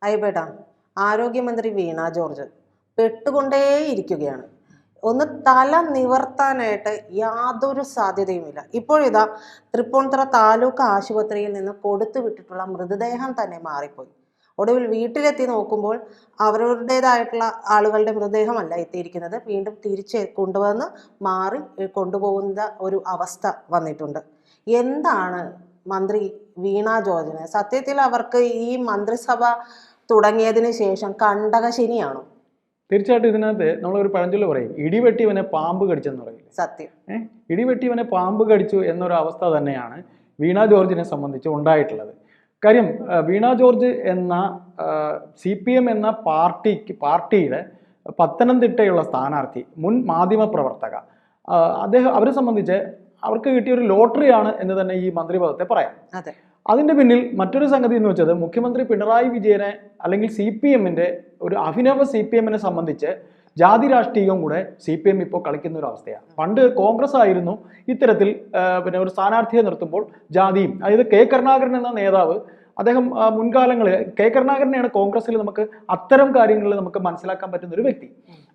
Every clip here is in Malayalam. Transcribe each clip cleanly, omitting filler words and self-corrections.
അയ്യപ്പേട്ടാ, ആരോഗ്യമന്ത്രി വീണ ജോർജ് പെട്ടുകൊണ്ടേയിരിക്കുകയാണ്. ഒന്ന് തല നിവർത്താനായിട്ട് യാതൊരു സാധ്യതയുമില്ല. ഇപ്പോഴിതാ തൃപ്പൂണിത്തുറ താലൂക്ക് ആശുപത്രിയിൽ നിന്ന് കൊടുത്തു വിട്ടിട്ടുള്ള മൃതദേഹം തന്നെ മാറിപ്പോയി. ഒടുവിൽ വീട്ടിലെത്തി നോക്കുമ്പോൾ അവരുടേതായിട്ടുള്ള ആളുകളുടെ മൃതദേഹമല്ല എത്തിയിരിക്കുന്നത്, വീണ്ടും തിരിച്ച് കൊണ്ടുവന്ന് മാറി കൊണ്ടുപോകുന്ന ഒരു അവസ്ഥ വന്നിട്ടുണ്ട്. എന്താണ് മന്ത്രി വീണ ജോർജിന് സത്യത്തിൽ അവർക്ക് ഈ മന്ത്രിസഭ തുടങ്ങിയതിന് ശേഷം കണ്ടകശനിയാണോ? തീർച്ചയായിട്ടും ഇതിനകത്ത് നമ്മളൊരു പഴഞ്ചൊല്ല് പറയും, ഇടിവെട്ടിവനെ പാമ്പ് കടിച്ചെന്ന് പറയും. സത്യം. ഇടിവെട്ടിവനെ പാമ്പ് കടിച്ചു എന്നൊരു അവസ്ഥ തന്നെയാണ് വീണ ജോർജിനെ സംബന്ധിച്ച് ഉണ്ടായിട്ടുള്ളത്. കാര്യം, വീണ ജോർജ് എന്ന CPM എന്ന പാർട്ടിയുടെ പത്തനംതിട്ടയുള്ള സ്ഥാനാർത്ഥി, മുൻ മാധ്യമ പ്രവർത്തക, അവരെ സംബന്ധിച്ച് അവർക്ക് കിട്ടിയൊരു ലോട്ടറിയാണ് എന്ന് തന്നെ ഈ മന്ത്രിപദത്തെ പറയാം. അതിന്റെ പിന്നിൽ മറ്റൊരു സംഗതി എന്ന് വെച്ചത്, മുഖ്യമന്ത്രി പിണറായി വിജയനെ അല്ലെങ്കിൽ CPMന്റെ ഒരു അഭിനവ CPMനെ സംബന്ധിച്ച് ജാതി രാഷ്ട്രീയവും കൂടെ CPM ഇപ്പോൾ കളിക്കുന്ന ഒരു അവസ്ഥയാണ്. പണ്ട് കോൺഗ്രസ് ആയിരുന്നു ഇത്തരത്തിൽ ഒരു സ്ഥാനാർത്ഥിയെ നിർത്തുമ്പോൾ ജാതിയും, അതായത് K കരുണാകരൻ എന്ന നേതാവ്, അദ്ദേഹം മുൻകാലങ്ങളിൽ K കരുണാകരനെയാണ് കോൺഗ്രസിൽ നമുക്ക് അത്തരം കാര്യങ്ങളിൽ നമുക്ക് മനസ്സിലാക്കാൻ പറ്റുന്ന ഒരു വ്യക്തി.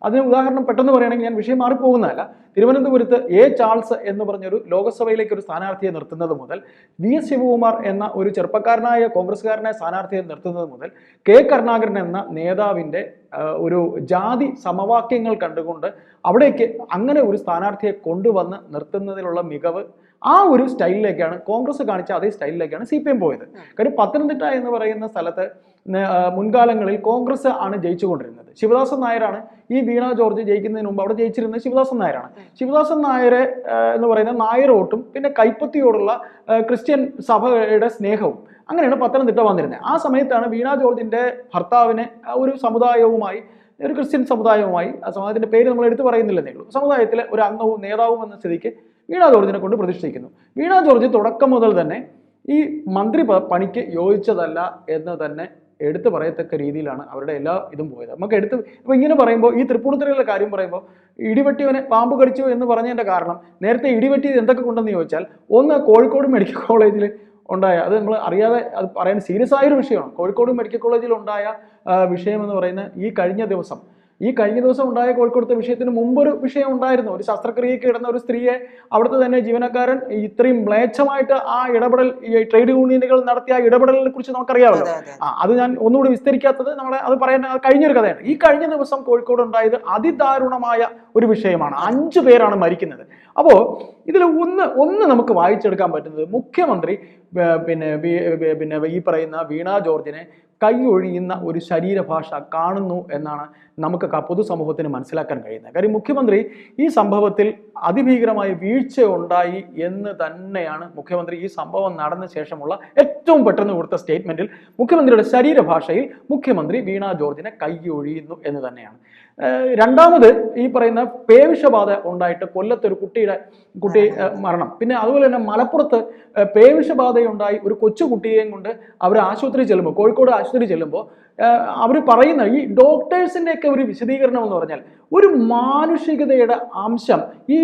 അതിന് ഉദാഹരണം പെട്ടെന്ന് പറയുകയാണെങ്കിൽ, ഞാൻ വിഷയം മാറിപ്പോകുന്നതല്ല, തിരുവനന്തപുരത്ത് A ചാൾസ് എന്ന് പറഞ്ഞൊരു ലോകസഭയിലേക്ക് ഒരു സ്ഥാനാർത്ഥിയെ നിർത്തുന്നത് മുതൽ, VS ശിവകുമാർ എന്ന ഒരു ചെറുപ്പക്കാരനായ കോൺഗ്രസ്സുകാരനായ സ്ഥാനാർത്ഥിയെ നിർത്തുന്നത് മുതൽ, K കരുണാകരൻ എന്ന നേതാവിൻ്റെ ഒരു ജാതി സമവാക്യങ്ങൾ കണ്ടുകൊണ്ട് അവിടേക്ക് അങ്ങനെ ഒരു സ്ഥാനാർത്ഥിയെ കൊണ്ടുവന്ന് നിർത്തുന്നതിലുള്ള മികവ്, ആ ഒരു സ്റ്റൈലിലേക്കാണ് കോൺഗ്രസ് കാണിച്ച അതേ സ്റ്റൈലിലേക്കാണ് CPM പോയത്. കാര്യം പത്തനംതിട്ട എന്ന് പറയുന്ന സ്ഥലത്ത് മുൻകാലങ്ങളിൽ കോൺഗ്രസ് ആണ് ജയിച്ചുകൊണ്ടിരുന്നത്. ശിവദാസൻ നായരാണ് ഈ വീണ ജോർജ് ജയിക്കുന്നതിന് മുമ്പ് അവിടെ ജയിച്ചിരുന്നത് ശിവദാസൻ നായരാണ്. ശിവദാസൻ നായരെ എന്ന് പറയുന്ന നായർ വോട്ടും പിന്നെ കൈപ്പത്തിയോടുള്ള ക്രിസ്ത്യൻ സഭയുടെ സ്നേഹവും, അങ്ങനെയാണ് പത്തനംതിട്ട വന്നിരുന്നത്. ആ സമയത്താണ് വീണ ജോർജിന്റെ ഭർത്താവിനെ ഒരു സമുദായവുമായി, ഒരു ക്രിസ്ത്യൻ സമുദായവുമായി, ആ സമുദായത്തിന്റെ പേര് നമ്മൾ എടുത്തു പറയുന്നില്ലെന്നേ ഉള്ളൂ, സമുദായത്തിലെ ഒരു അംഗവും നേതാവും എന്ന സ്ഥിതിക്ക് വീണ ജോർജിനെ കൊണ്ട് പ്രതിഷ്ഠിക്കുന്നു. വീണ ജോർജ് തുടക്കം മുതൽ തന്നെ ഈ മന്ത്രി പണിക്ക് യോജിച്ചതല്ല എന്ന് തന്നെ എടുത്തു പറയത്തക്ക രീതിയിലാണ് അവരുടെ എല്ലാ ഇതും പോയത്. നമുക്ക് ഇപ്പൊ ഇങ്ങനെ പറയുമ്പോൾ, ഈ തൃപ്പൂണിത്തുറയിലെ കാര്യം പറയുമ്പോൾ, ഇടിവെട്ടിവനെ പാമ്പ് കടിച്ചു എന്ന് പറഞ്ഞതിന്റെ കാരണം, നേരത്തെ ഇടിവെട്ടിയത് എന്തൊക്കെ കൊണ്ടെന്ന് ചോദിച്ചാൽ, ഒന്ന് കോഴിക്കോട് മെഡിക്കൽ കോളേജിൽ ഉണ്ടായ, അത് നമ്മൾ അറിയാതെ അത് പറയാൻ സീരിയസ് ആയൊരു വിഷയമാണ്. കോഴിക്കോട് മെഡിക്കൽ കോളേജിൽ ഉണ്ടായ വിഷയം എന്ന് പറയുന്ന ഈ കഴിഞ്ഞ ദിവസം ഉണ്ടായ കോഴിക്കോടത്തെ വിഷയത്തിന് മുമ്പൊരു വിഷയം ഉണ്ടായിരുന്നു. ഒരു ശസ്ത്രക്രിയയ്ക്ക് കിടന്ന ഒരു സ്ത്രീയെ അവിടുത്തെ തന്നെ ജീവനക്കാരൻ ഇത്രയും മ്ലേച്ഛമായിട്ട് ആ ഇടപെടൽ, ഈ ട്രേഡ് യൂണിയനുകൾ നടത്തിയ ഇടപെടലിനെ കുറിച്ച് നമുക്കറിയാമല്ലോ. അത് ഞാൻ ഒന്നുകൂടി വിസ്തരിക്കാത്തത്, അത് പറയാൻ കഴിഞ്ഞൊരു കഥയാണ്. ഈ കഴിഞ്ഞ ദിവസം കോഴിക്കോട് ഉണ്ടായത് അതിദാരുണമായ ഒരു വിഷയമാണ്. 5 പേരാണ് മരിക്കുന്നത്. അപ്പോൾ ഇതിൽ ഒന്ന് നമുക്ക് വായിച്ചെടുക്കാൻ പറ്റുന്നത്, മുഖ്യമന്ത്രി പിന്നെ ഈ പറയുന്ന വീണ ജോർജിനെ കൈ ഒഴിയുന്ന ഒരു ശരീരഭാഷ കാണുന്നു എന്നാണ് നമുക്ക് പൊതുസമൂഹത്തിന് മനസ്സിലാക്കാൻ കഴിയുന്നത്. കാര്യം, മുഖ്യമന്ത്രി ഈ സംഭവത്തിൽ അതിഭീകരമായ വീഴ്ച ഉണ്ടായി എന്ന് തന്നെയാണ് മുഖ്യമന്ത്രി ഈ സംഭവം നടന്ന ശേഷമുള്ള ഏറ്റവും പെട്ടെന്ന് കൊടുത്ത സ്റ്റേറ്റ്മെന്റിൽ, മുഖ്യമന്ത്രിയുടെ ശരീരഭാഷയിൽ മുഖ്യമന്ത്രി വീണ ജോർജിനെ കൈ ഒഴിയുന്നു എന്ന് തന്നെയാണ്. രണ്ടാമത്, ഈ പറയുന്ന പേവിഷബാധ ഉണ്ടായിട്ട് കൊല്ലത്തൊരു കുട്ടി മരണം, പിന്നെ അതുപോലെ തന്നെ മലപ്പുറത്ത് പേവിഷബാധയുണ്ടായി ഒരു കൊച്ചുകുട്ടിയെയും കൊണ്ട് അവർ ആശുപത്രി ചെല്ലുമ്പോൾ, കോഴിക്കോട് ആശുപത്രി ചെല്ലുമ്പോൾ അവർ പറയുന്ന ഈ ഡോക്ടേഴ്സിന്റെ ഒക്കെ ഒരു വിശദീകരണം എന്ന് പറഞ്ഞാൽ, ഒരു മാനുഷികതയുടെ അംശം ഈ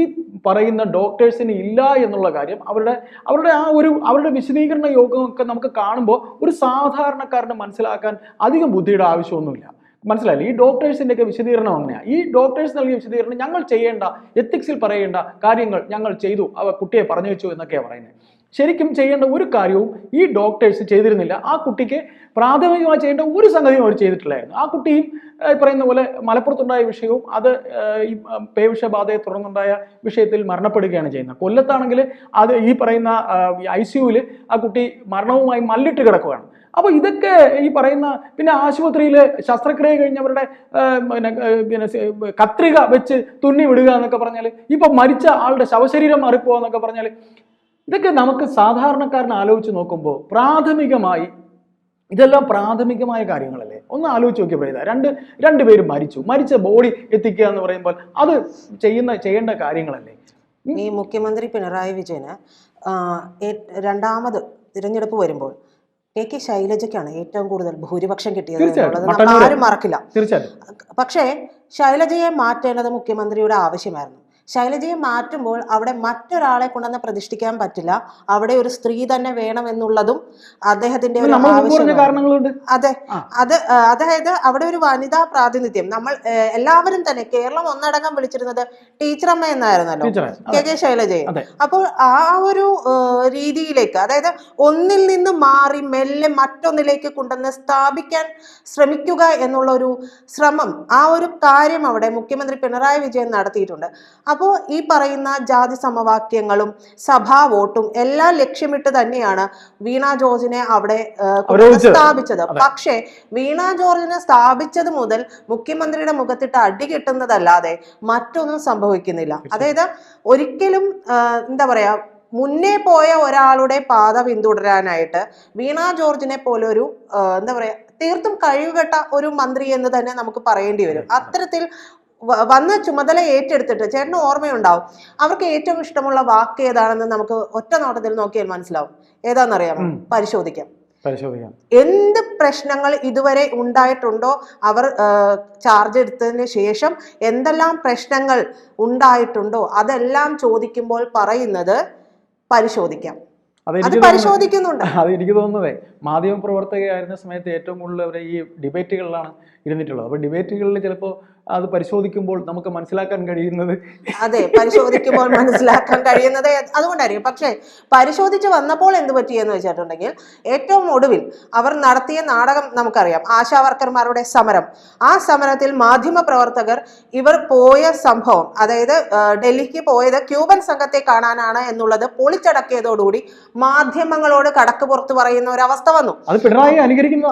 പറയുന്ന ഡോക്ടേഴ്സിന് ഇല്ല എന്നുള്ള കാര്യം അവരുടെ ആ ഒരു അവരുടെ വിശദീകരണ യോഗമൊക്കെ നമുക്ക് കാണുമ്പോൾ ഒരു സാധാരണക്കാരന് മനസ്സിലാക്കാൻ അധികം ബുദ്ധിയുടെ ആവശ്യമൊന്നുമില്ല. മനസ്സിലായില്ലേ? ഈ ഡോക്ടേഴ്സിന്റെ ഒക്കെ വിശദീകരണം അങ്ങനെയാണ്. ഈ ഡോക്ടേഴ്സ് നൽകിയ വിശദീകരണം, ഞങ്ങൾ ചെയ്യേണ്ട, എത്തിക്സിൽ പറയേണ്ട കാര്യങ്ങൾ ഞങ്ങൾ ചെയ്തു, കുട്ടിയെ പറഞ്ഞു വെച്ചു എന്നൊക്കെയാണ് പറയുന്നത്. ശരിക്കും ചെയ്യേണ്ട ഒരു കാര്യവും ഈ ഡോക്ടേഴ്സ് ചെയ്തിരുന്നില്ല. ആ കുട്ടിക്ക് പ്രാഥമികമായി ചെയ്യേണ്ട ഒരു സംഗതിയും അവർ ചെയ്തിട്ടില്ലായിരുന്നു. ആ കുട്ടിയും പറയുന്ന പോലെ മലപ്പുറത്തുണ്ടായ വിഷയവും അത് ഈ പേവിഷബാധയെ തുടർന്നുണ്ടായ വിഷയത്തിൽ മരണപ്പെടുകയാണ് ചെയ്യുന്നത്. കൊല്ലത്താണെങ്കിൽ അത് ഈ പറയുന്ന ICUവിൽ ആ കുട്ടി മരണവുമായി മല്ലിട്ട് കിടക്കുകയാണ്. അപ്പോൾ ഇതൊക്കെ ഈ പറയുന്ന, പിന്നെ ആശുപത്രിയിൽ ശസ്ത്രക്രിയ കഴിഞ്ഞവരുടെ കത്രിക വെച്ച് തുന്നി വിടുക എന്നൊക്കെ പറഞ്ഞാൽ, ഇപ്പൊ മരിച്ച ആളുടെ ശവശരീരം മാറിപ്പോവാ എന്നൊക്കെ പറഞ്ഞാൽ, ഇതൊക്കെ നമുക്ക് സാധാരണക്കാരനെ ആലോചിച്ച് നോക്കുമ്പോൾ ഇതെല്ലാം പ്രാഥമികമായ കാര്യങ്ങളല്ലേ? ഒന്ന് ആലോചിച്ച് നോക്കിയപ്പോൾ രണ്ടുപേരും മരിച്ച ബോഡി എത്തിക്കുക എന്ന് പറയുമ്പോൾ അത് ചെയ്യേണ്ട കാര്യങ്ങളല്ലേ? ഈ മുഖ്യമന്ത്രി പിണറായി വിജയന് രണ്ടാമത് തിരഞ്ഞെടുപ്പ് വരുമ്പോൾ KK ശൈലജയ്ക്കാണ് ഏറ്റവും കൂടുതൽ ഭൂരിപക്ഷം കിട്ടിയത് എന്നുള്ളത് നമ്മൾ ആരും മറക്കില്ല. തീർച്ചയായിട്ടും. പക്ഷേ ശൈലജയെ മാറ്റേണ്ടത് മുഖ്യമന്ത്രിയുടെ ആവശ്യമായിരുന്നു. ശൈലജയെ മാറ്റുമ്പോൾ അവിടെ മറ്റൊരാളെ കൊണ്ടുവന്ന് പ്രതിഷ്ഠിക്കാൻ പറ്റില്ല, അവിടെ ഒരു സ്ത്രീ തന്നെ വേണം എന്നുള്ളതും അദ്ദേഹത്തിന്റെ ഒരു ആവശ്യമാണ്. കാരണങ്ങളുണ്ട്. അതെ, അതായത് അവിടെ ഒരു വനിതാ പ്രാതിനിധ്യം നമ്മൾ എല്ലാവരും തന്നെ കേരളം ഒന്നടങ്കം വിളിച്ചിരുന്നത് ടീച്ചറമ്മ എന്നായിരുന്നല്ലോ കെ ശൈലജയെ. അപ്പോൾ ആ ഒരു രീതിയിലേക്ക്, അതായത് ഒന്നിൽ നിന്ന് മാറി മെല്ലെ മറ്റൊന്നിലേക്ക് കൊണ്ടുവന്ന് സ്ഥാപിക്കാൻ ശ്രമിക്കുക എന്നുള്ള ഒരു ശ്രമം, ആ ഒരു കാര്യം അവിടെ മുഖ്യമന്ത്രി പിണറായി വിജയൻ നടത്തിയിട്ടുണ്ട്. അപ്പോൾ ഈ പറയുന്ന ജാതി സമവാക്യങ്ങളും സഭാ വോട്ടും എല്ലാം ലക്ഷ്യമിട്ട് തന്നെയാണ് വീണ ജോർജിനെ അവിടെ സ്ഥാപിച്ചത്. പക്ഷേ വീണ ജോർജിനെ സ്ഥാപിച്ചത് മുതൽ മുഖ്യമന്ത്രിയുടെ മുഖത്തിട്ട് അടി കിട്ടുന്നതല്ലാതെ മറ്റൊന്നും സംഭവിക്കുന്നില്ല. അതായത് ഒരിക്കലും എന്താ പറയാ, മുന്നേ പോയ ഒരാളുടെ പാത പിന്തുടരാനായിട്ട് വീണ ജോർജിനെ പോലെ ഒരു എന്താ പറയാ തീർത്തും കഴിവുകെട്ട ഒരു മന്ത്രി എന്ന് തന്നെ നമുക്ക് പറയേണ്ടി വരും. അത്തരത്തിൽ വന്ന ചുമതല ഏറ്റെടുത്തിട്ട്, ചേട്ടന് ഓർമ്മയുണ്ടാവും, അവർക്ക് ഏറ്റവും ഇഷ്ടമുള്ള വാക്ക് ഏതാണെന്ന് നമുക്ക് ഒറ്റ നോട്ടത്തിൽ നോക്കിയാൽ മനസ്സിലാവും. ഏതാണെന്നറിയാമോ? പരിശോധിക്കാം. എന്ത് പ്രശ്നങ്ങൾ ഇതുവരെ ഉണ്ടായിട്ടുണ്ടോ, അവർ ചാർജ് എടുത്തതിന് ശേഷം എന്തെല്ലാം പ്രശ്നങ്ങൾ ഉണ്ടായിട്ടുണ്ടോ അതെല്ലാം ചോദിക്കുമ്പോൾ പറയുന്നത് പരിശോധിക്കാം. അത് പരിശോധിക്കുന്നുണ്ട്. അത് എനിക്ക് തോന്നുന്നതേ മാധ്യമപ്രവർത്തകയായിരുന്ന സമയത്ത് ഏറ്റവും കൂടുതൽ അവരെ ഈ ഡിബേറ്റുകളിലാണ് ഇരുന്നിട്ടുള്ളത്. അപ്പൊ ഡിബേറ്റുകളിൽ ചിലപ്പോൾ അത് പരിശോധിക്കുമ്പോൾ നമുക്ക് മനസ്സിലാക്കാൻ കഴിയുന്നത്, അതെ, പരിശോധിക്കുമ്പോൾ മനസ്സിലാക്കാൻ കഴിയുന്നത് അതുകൊണ്ടായിരിക്കും. പക്ഷേ പരിശോധിച്ച് വന്നപ്പോൾ എന്ത് പറ്റിയെന്ന് വെച്ചിട്ടുണ്ടെങ്കിൽ ഏറ്റവും ഒടുവിൽ അവർ നടത്തിയ നാടകം നമുക്കറിയാം, ആശാ വർക്കർമാരുടെ സമരം. ആ സമരത്തിൽ മാധ്യമ പ്രവർത്തകർ ഇവർ പോയ സംഭവം, അതായത് ഡൽഹിക്ക് പോയത് ക്യൂബൻ സംഘത്തെ കാണാനാണ് എന്നുള്ളത് പൊളിച്ചടക്കിയതോടുകൂടി മാധ്യമങ്ങളോട് കടക്ക് പുറത്ത് പറയുന്ന ഒരു അവസ്ഥ വന്നു.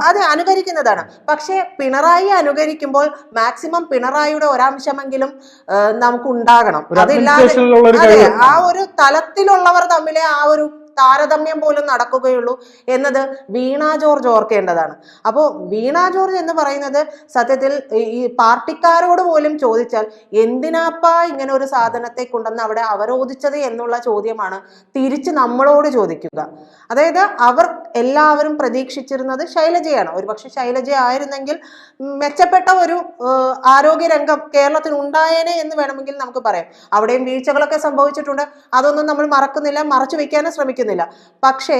അതെ, അനുകരിക്കുന്നതാണ്. പക്ഷേ പിണറായി അനുകരിക്കുമ്പോൾ മാക്സിമം പിണറായിയുടെ ഒരംശമെങ്കിലും നമുക്ക് ഉണ്ടാകണം. അതില്ലാതെ ആ ഒരു തലത്തിലുള്ളവർ തമ്മിലെ ആ ഒരു താരതമ്യം പോലും നടക്കുകയുള്ളൂ എന്നത് വീണ ജോർജ് ഓർക്കേണ്ടതാണ്. അപ്പോൾ വീണ ജോർജ് എന്ന് പറയുന്നത് സത്യത്തിൽ ഈ പാർട്ടിക്കാരോട് പോലും ചോദിച്ചാൽ എന്തിനാപ്പാ ഇങ്ങനെ ഒരു സാധനത്തെ കൊണ്ടുവന്ന് അവിടെ അവരോധിച്ചത് എന്നുള്ള ചോദ്യമാണ് തിരിച്ച് നമ്മളോട് ചോദിക്കുക. അതായത് അവർ എല്ലാവരും പ്രതീക്ഷിച്ചിരുന്നത് ശൈലജയാണ്. ഒരുപക്ഷെ ശൈലജ ആയിരുന്നെങ്കിൽ മെച്ചപ്പെട്ട ഒരു ആരോഗ്യരംഗം കേരളത്തിൽ ഉണ്ടായേനെ എന്ന് വേണമെങ്കിൽ നമുക്ക് പറയാം. അവിടെയും വീഴ്ചകളൊക്കെ സംഭവിച്ചിട്ടുണ്ട്, അതൊന്നും നമ്മൾ മറക്കുന്നില്ല, മറച്ചു വെക്കാനും ശ്രമിക്കുന്നില്ല. പക്ഷേ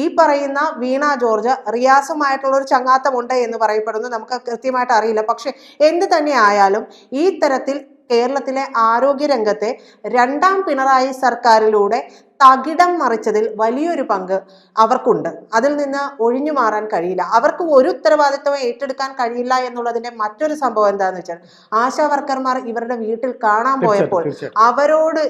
ഈ പറയുന്ന വീണ ജോർജ് റിയാസുമായിട്ടുള്ള ഒരു ചങ്ങാത്തമുണ്ട് എന്ന് പറയപ്പെടുന്നു, നമുക്ക് കൃത്യമായിട്ട് അറിയില്ല. പക്ഷെ എന്ത് തന്നെ ആയാലും ഈ തരത്തിൽ കേരളത്തിലെ ആരോഗ്യരംഗത്തെ രണ്ടാം പിണറായി സർക്കാരിലൂടെ തകിടം മറിച്ചതിൽ വലിയൊരു പങ്ക് അവർക്കുണ്ട്. അതിൽ നിന്ന് ഒഴിഞ്ഞു മാറാൻ കഴിയില്ല. അവർക്ക് ഒരു ഉത്തരവാദിത്വം ഏറ്റെടുക്കാൻ കഴിയില്ല എന്നുള്ളതിന്റെ മറ്റൊരു സംഭവം എന്താണെന്ന് വെച്ചാൽ, ആശാ വർക്കർമാർ ഇവരുടെ വീട്ടിൽ കാണാൻ പോയപ്പോൾ അവരോട്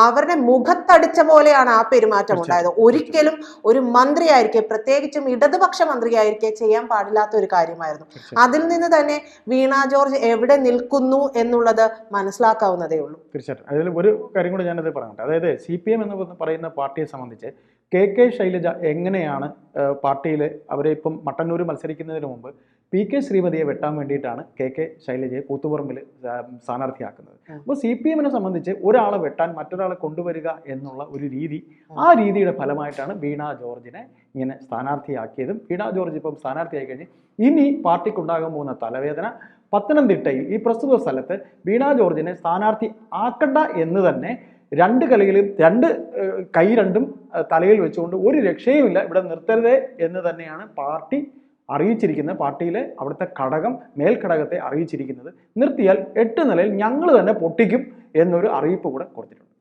അവരുടെ മുഖത്തടിച്ച പോലെയാണ് ആ പെരുമാറ്റം ഉണ്ടായത്. ഒരിക്കലും ഒരു മന്ത്രിയായിരിക്കെ, പ്രത്യേകിച്ചും ഇടതുപക്ഷ മന്ത്രിയായിരിക്കെ ചെയ്യാൻ പാടില്ലാത്ത ഒരു കാര്യമായിരുന്നു. അതിൽ നിന്ന് തന്നെ വീണ ജോർജ് എവിടെ നിൽക്കുന്നു എന്നുള്ളത് മനസ്സിലാക്കാവുന്നതേ ഉള്ളൂ. തീർച്ചയായിട്ടും. അതിൽ ഒരു കാര്യം കൂടി ഞാനത് പറയട്ടെ. അതായത് CPM എന്ന് പറയുന്ന പാർട്ടിയെ സംബന്ധിച്ച് കെ ശൈലജ എങ്ങനെയാണ് പാർട്ടിയിൽ അവരെ ഇപ്പം മട്ടന്നൂർ മത്സരിക്കുന്നതിന് മുമ്പ് PK ശ്രീമതിയെ വെട്ടാൻ വേണ്ടിയിട്ടാണ് കെ ശൈലജയെ കൂത്തുപറമ്പിൽ സ്ഥാനാർത്ഥിയാക്കുന്നത്. അപ്പോൾ CPM-നെ സംബന്ധിച്ച് ഒരാളെ വെട്ടാൻ മറ്റൊരാളെ കൊണ്ടുവരിക എന്നുള്ള ഒരു രീതി, ആ രീതിയുടെ ഫലമായിട്ടാണ് വീണ ജോർജിനെ ഇങ്ങനെ സ്ഥാനാർത്ഥിയാക്കിയതും. വീണ ജോർജ് ഇപ്പം സ്ഥാനാർത്ഥിയായി കഴിഞ്ഞ് ഇനി പാർട്ടിക്കുണ്ടാകാൻ പോകുന്ന തലവേദന, പത്തനംതിട്ടയിൽ ഈ പ്രസ്തുത സ്ഥലത്ത് വീണ ജോർജിനെ സ്ഥാനാർത്ഥി ആക്കണ്ട എന്ന് തന്നെ രണ്ട് കൈ രണ്ടും തലയിൽ വെച്ചുകൊണ്ട് ഒരു രക്ഷയുമില്ല, ഇവിടെ നിർത്തരുതേ എന്ന് തന്നെയാണ് പാർട്ടി അറിയിച്ചിരിക്കുന്നത്. പാർട്ടിയിലെ അവിടുത്തെ മേൽഘടകത്തെ അറിയിച്ചിരിക്കുന്നത്. നിർത്തിയാൽ 8 നിലയിൽ ഞങ്ങൾ തന്നെ പൊട്ടിക്കും എന്നൊരു അറിയിപ്പ് കൂടെ കൊടുത്തിട്ടുണ്ട്.